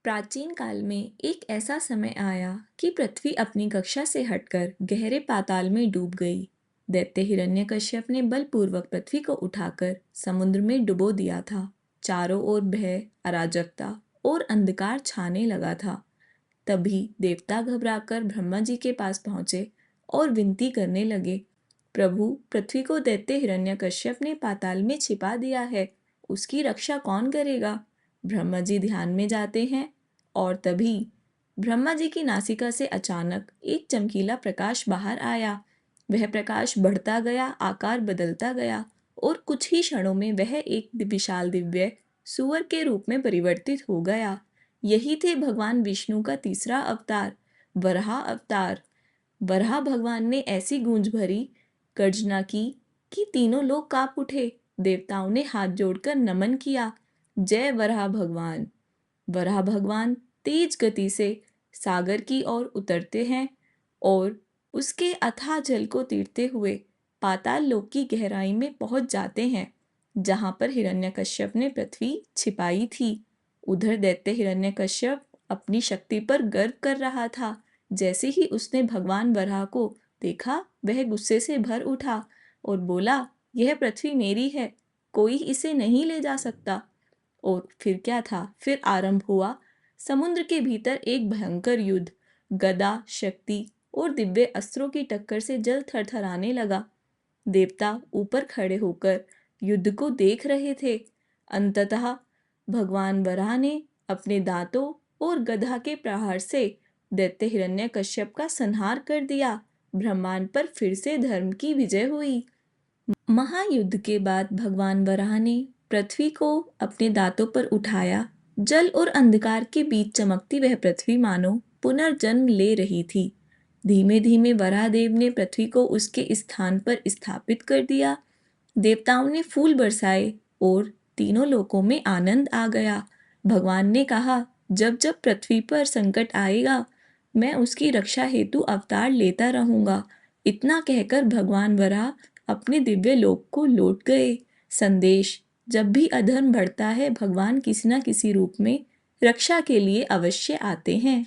प्राचीन काल में एक ऐसा समय आया कि पृथ्वी अपनी कक्षा से हटकर गहरे पाताल में डूब गई। दैत्य हिरण्यकश्यप ने बलपूर्वक पृथ्वी को उठाकर समुद्र में डुबो दिया था। चारों ओर भय, अराजकता और अंधकार छाने लगा था। तभी देवता घबराकर ब्रह्मा जी के पास पहुंचे और विनती करने लगे, प्रभु, पृथ्वी को दैत्य हिरण्यकश्यप ने पाताल में छिपा दिया है, उसकी रक्षा कौन करेगा? ब्रह्मा जी ध्यान में जाते हैं और तभी ब्रह्मा जी की नासिका से अचानक एक चमकीला प्रकाश बाहर आया। वह प्रकाश बढ़ता गया, आकार बदलता गया और कुछ ही क्षणों में वह एक विशाल दिव्य सुअर के रूप में परिवर्तित हो गया। यही थे भगवान विष्णु का तीसरा अवतार, वराह अवतार। वराह भगवान ने ऐसी गूंज भरी गर्जना की कि तीनों लोग कांप उठे। देवताओं ने हाथ जोड़कर नमन किया, जय वराह भगवान। वराह भगवान तेज गति से सागर की ओर उतरते हैं और उसके अथाह जल को तीरते हुए पाताल लोक की गहराई में पहुंच जाते हैं, जहां पर हिरण्यकश्यप ने पृथ्वी छिपाई थी। उधर दैत्य हिरण्यकश्यप अपनी शक्ति पर गर्व कर रहा था। जैसे ही उसने भगवान वराह को देखा, वह गुस्से से भर उठा और बोला, यह पृथ्वी मेरी है, कोई इसे नहीं ले जा सकता। और फिर क्या था, फिर आरंभ हुआ समुद्र के भीतर एक भयंकर युद्ध। गदा, शक्ति और दिव्य अस्त्रों की टक्कर से जल थरथराने लगा। देवता ऊपर खड़े होकर युद्ध को देख रहे थे। अंततः भगवान वराह ने अपने दांतों और गदा के प्रहार से दैत्य हिरण्यकश्यप का संहार कर दिया। ब्रह्मांड पर फिर से धर्म की विजय हुई। महायुद्ध के बाद भगवान वराह ने पृथ्वी को अपने दांतों पर उठाया। जल और अंधकार के बीच चमकती वह पृथ्वी मानो पुनर्जन्म ले रही थी। धीमे धीमे वराहदेव ने पृथ्वी को उसके स्थान पर स्थापित कर दिया। देवताओं ने फूल बरसाए और तीनों लोकों में आनंद आ गया। भगवान ने कहा, जब जब पृथ्वी पर संकट आएगा, मैं उसकी रक्षा हेतु अवतार लेता रहूंगा। इतना कहकर भगवान वराह अपने दिव्य लोक को लौट गए। संदेश, जब भी अधर्म बढ़ता है, भगवान किसी न किसी रूप में रक्षा के लिए अवश्य आते हैं।